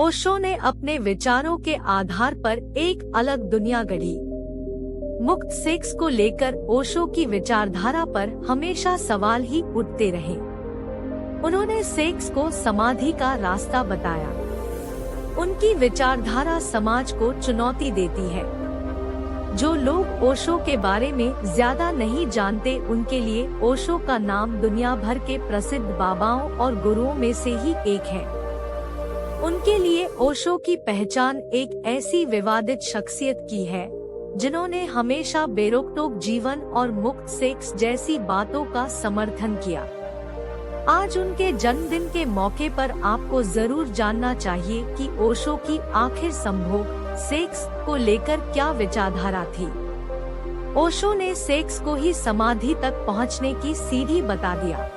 ओशो ने अपने विचारों के आधार पर एक अलग दुनिया गढ़ी। मुक्त सेक्स को लेकर ओशो की विचारधारा पर हमेशा सवाल ही उठते रहे। उन्होंने सेक्स को समाधि का रास्ता बताया। उनकी विचारधारा समाज को चुनौती देती है। जो लोग ओशो के बारे में ज्यादा नहीं जानते, उनके लिए ओशो का नाम दुनिया भर के प्रसिद्ध बाबाओं और गुरुओं में से ही एक है। उनके लिए ओशो की पहचान एक ऐसी विवादित शख्सियत की है जिन्होंने हमेशा बेरोकटोक जीवन और मुक्त सेक्स जैसी बातों का समर्थन किया। आज उनके जन्मदिन के मौके पर आपको जरूर जानना चाहिए कि ओशो की आखिर संभोग सेक्स को लेकर क्या विचारधारा थी। ओशो ने सेक्स को ही समाधि तक पहुंचने की सीढ़ी बता दिया।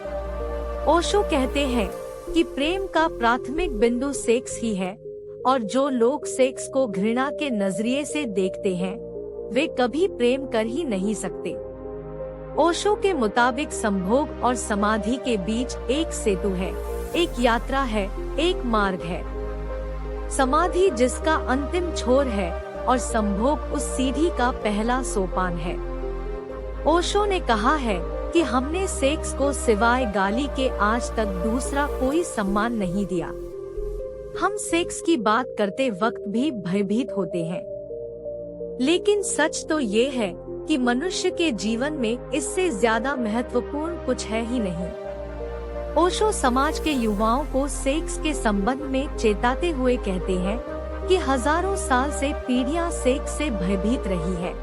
ओशो कहते हैं कि प्रेम का प्राथमिक बिंदु सेक्स ही है और जो लोग सेक्स को घृणा के नजरिए से देखते हैं वे कभी प्रेम कर ही नहीं सकते। ओशो के मुताबिक संभोग और समाधि के बीच एक सेतु है, एक यात्रा है, एक मार्ग है। समाधि जिसका अंतिम छोर है और संभोग उस सीढ़ी का पहला सोपान है। ओशो ने कहा है कि हमने सेक्स को सिवाय गाली के आज तक दूसरा कोई सम्मान नहीं दिया। हम सेक्स की बात करते वक्त भी भयभीत होते हैं, लेकिन सच तो ये है कि मनुष्य के जीवन में इससे ज्यादा महत्वपूर्ण कुछ है ही नहीं। ओशो समाज के युवाओं को सेक्स के संबंध में चेताते हुए कहते हैं कि हजारों साल से पीढ़ियां सेक्स से भयभीत रही है।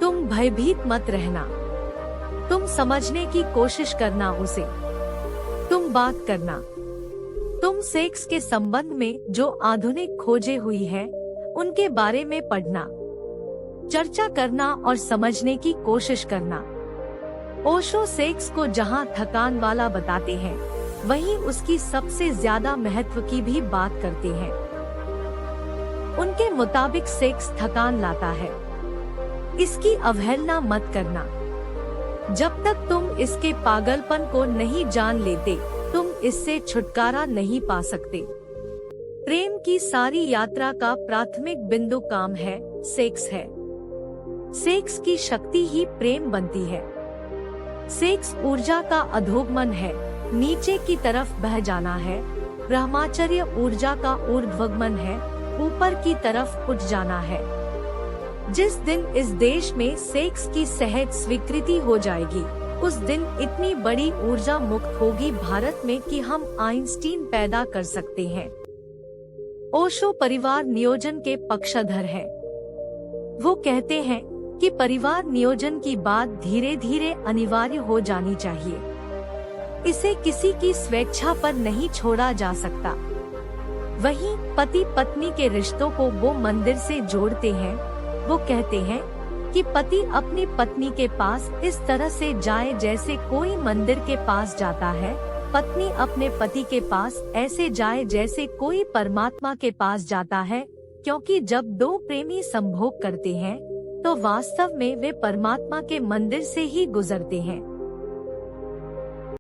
तुम भयभीत मत रहना, तुम समझने की कोशिश करना उसे, तुम बात करना, तुम सेक्स के संबंध में जो आधुनिक खोजें हुई है उनके बारे में पढ़ना, चर्चा करना और समझने की कोशिश करना। ओशो सेक्स को जहां थकान वाला बताते हैं, वहीं उसकी सबसे ज्यादा महत्व की भी बात करते हैं। उनके मुताबिक सेक्स थकान लाता है, इसकी अवहेलना मत करना। जब तक तुम इसके पागलपन को नहीं जान लेते, तुम इससे छुटकारा नहीं पा सकते। प्रेम की सारी यात्रा का प्राथमिक बिंदु काम है, सेक्स है। सेक्स की शक्ति ही प्रेम बनती है। सेक्स ऊर्जा का अधोगमन है, नीचे की तरफ बह जाना है। ब्रह्मचर्य ऊर्जा का ऊर्ध्वगमन है, ऊपर की तरफ उठ जाना है। जिस दिन इस देश में सेक्स की सहज स्वीकृति हो जाएगी, उस दिन इतनी बड़ी ऊर्जा मुक्त होगी भारत में कि हम आइंस्टीन पैदा कर सकते हैं। ओशो परिवार नियोजन के पक्षधर है। वो कहते हैं कि परिवार नियोजन की बात धीरे धीरे अनिवार्य हो जानी चाहिए। इसे किसी की स्वेच्छा पर नहीं छोड़ा जा सकता। वहीं पति पत्नी के रिश्तों को वो मंदिर से जोड़ते हैं। वो कहते हैं कि पति अपनी पत्नी के पास इस तरह से जाए जैसे कोई मंदिर के पास जाता है, पत्नी अपने पति के पास ऐसे जाए जैसे कोई परमात्मा के पास जाता है, क्योंकि जब दो प्रेमी संभोग करते हैं तो वास्तव में वे परमात्मा के मंदिर से ही गुजरते हैं।